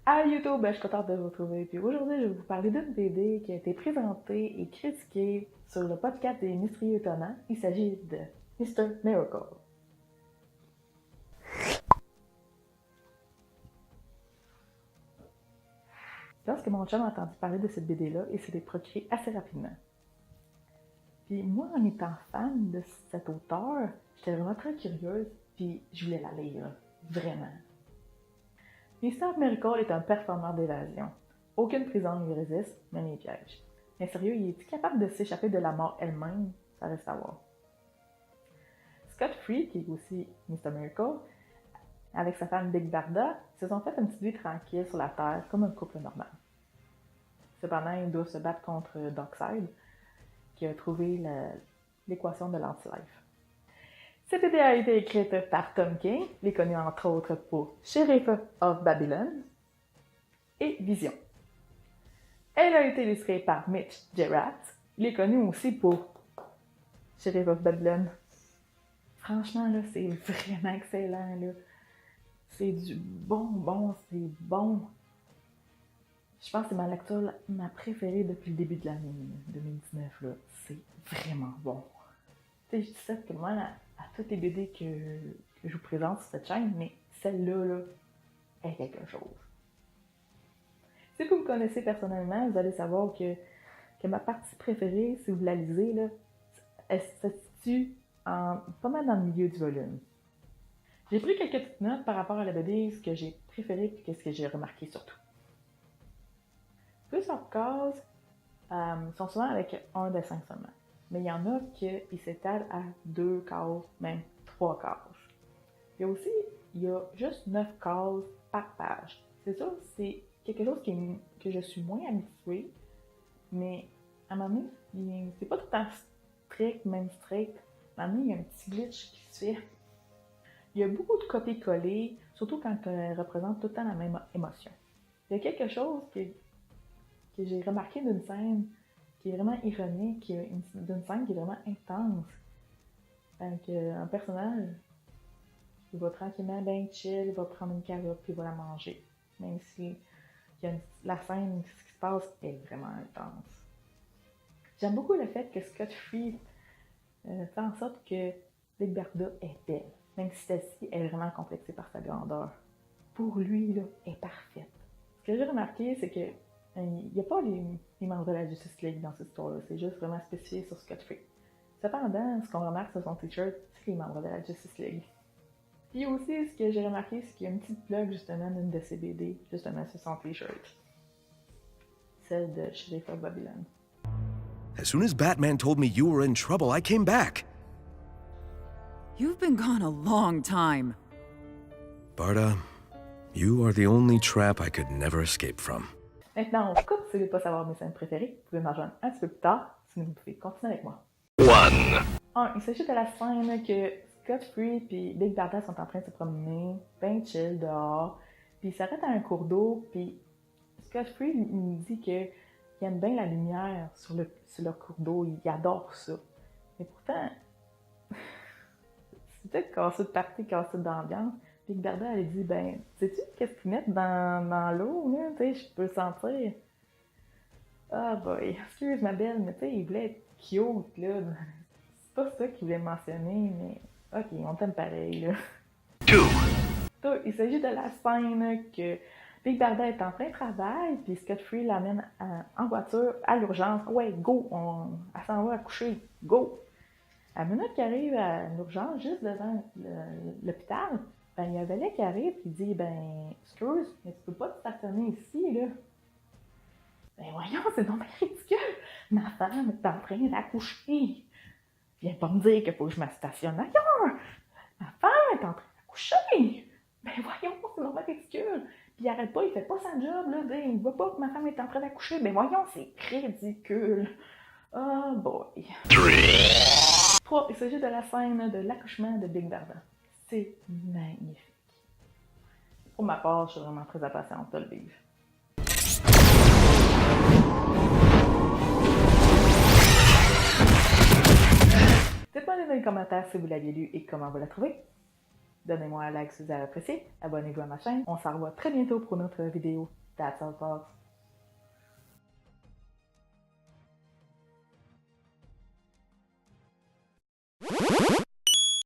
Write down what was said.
À YouTube, je suis contente de vous retrouver. Puis aujourd'hui, je vais vous parler d'une BD qui a été présentée et critiquée sur le podcast des Mystérieux Étonnants. Il s'agit de Mr. Miracle. Lorsque mon chum a entendu parler de cette BD-là, il s'est procuré assez rapidement. Puis moi, en étant fan de cet auteur, j'étais vraiment très curieuse, puis je voulais la lire, vraiment. Mr. Miracle est un performeur d'évasion. Aucune prison ne lui résiste, même les pièges. Mais sérieux, il est capable de s'échapper de la mort elle-même? Ça reste à voir. Scott Free, qui est aussi Mr. Miracle, avec sa femme Big Barda, se sont fait une petite vie tranquille sur la Terre, comme un couple normal. Cependant, ils doivent se battre contre Darkseid, qui a trouvé l'équation de l'anti-life. Cette BD a été écrite par Tom King, il est connu entre autres pour Sheriff of Babylon et Vision. Elle a été illustrée par Mitch Geradt, il est connu aussi pour Sheriff of Babylon. Franchement, là, c'est vraiment excellent, là. C'est du bon, c'est bon. Je pense que c'est ma lecture ma préférée depuis le début de l'année 2019, là. C'est vraiment bon. Tu sais, je dis ça tellement à toutes les BD que je vous présente sur cette chaîne, mais celle-là, là, est quelque chose. Si vous me connaissez personnellement, vous allez savoir que ma partie préférée, si vous la lisez, là, elle se situe pas mal dans le milieu du volume. J'ai pris quelques petites notes par rapport à la BD, ce que j'ai préféré et ce que j'ai remarqué surtout. Plusieurs cases sont souvent avec un dessin seulement. Mais il y en a qui s'étalent à 2 cases, même 3 cases. Il y a juste 9 cases par page. C'est sûr, c'est quelque chose que je suis moins habituée, mais à un moment donné, c'est pas tout le temps strict, même straight. À un moment donné, il y a un petit glitch qui se fait. Il y a beaucoup de copier-coller, surtout quand elle représente tout le temps la même émotion. Il y a quelque chose que j'ai remarqué d'une scène qui est vraiment ironique, d'une scène qui est vraiment intense. Un personnage, il va tranquillement, bien chill, il va prendre une carotte puis il va la manger. Même si la scène, ce qui se passe, est vraiment intense. J'aime beaucoup le fait que Scott Free fait en sorte que Big Barda est belle. Même si celle-ci est vraiment complexée par sa grandeur. Pour lui, là, elle est parfaite. Ce que j'ai remarqué, c'est que il n'y a pas les membres de la Justice League dans cette histoire-là, c'est juste vraiment spécifié sur Scott Free. Cependant, ce qu'on remarque sur son t-shirt, c'est les membres de la Justice League. Puis aussi, ce que j'ai remarqué, c'est qu'il y a une petite plug justement d'une de ses BD, justement sur son t-shirt. Celle de Sheriff of Babylon. As soon as Batman told me you were in trouble, I came back. You've been gone a long time. Barda, you are the only trap I could never escape from. Maintenant, on coupe si vous ne voulez pas savoir mes scènes préférées. Vous pouvez m'en rejoindre un petit peu plus tard, sinon vous pouvez continuer avec moi. 1. Il s'agit de la scène que Scott Free et Big Barda sont en train de se promener, ben chill dehors, puis ils s'arrêtent à un cours d'eau, puis Scott Free il dit qu'il aime bien la lumière sur leur cours d'eau, il adore ça. Mais pourtant, c'est peut-être cassé de partie, cassé d'ambiance. Big Barda, elle dit, ben, sais-tu qu'est-ce qu'ils mettent dans l'eau, là? Tu sais, je peux le sentir. Ah, boy, excuse ma belle, mais tu sais, il voulait être cute, là. C'est pas ça qu'il voulait mentionner, mais ok, on t'aime pareil, là. 2. Il s'agit de la scène que Big Barda est en plein travail, puis Scott Free l'amène en voiture à l'urgence. Ouais, go, elle s'en va accoucher, go! À la minute qu'il arrive à l'urgence, juste devant l'hôpital, ben, il y a un valet qui arrive et dit, ben, excuse, mais tu peux pas te stationner ici, là. Ben, voyons, c'est donc bien ridicule. Ma femme est en train d'accoucher. Viens pas me dire qu'il faut que je me stationne ailleurs. Ma femme est en train d'accoucher. Ben, voyons, c'est donc bien ridicule. Puis il arrête pas, il fait pas sa job, là. Il voit pas que ma femme est en train d'accoucher. Ben, voyons, c'est ridicule. Oh boy. 3. Il s'agit de la scène de l'accouchement de Big Barda. C'est magnifique. Pour ma part, je suis vraiment très impatiente de le vivre. Dites-moi dans les commentaires si vous l'aviez lu et comment vous la trouvez. Donnez-moi un like si vous avez apprécié, abonnez-vous à ma chaîne. On se revoit très bientôt pour une autre vidéo. That's all, folks.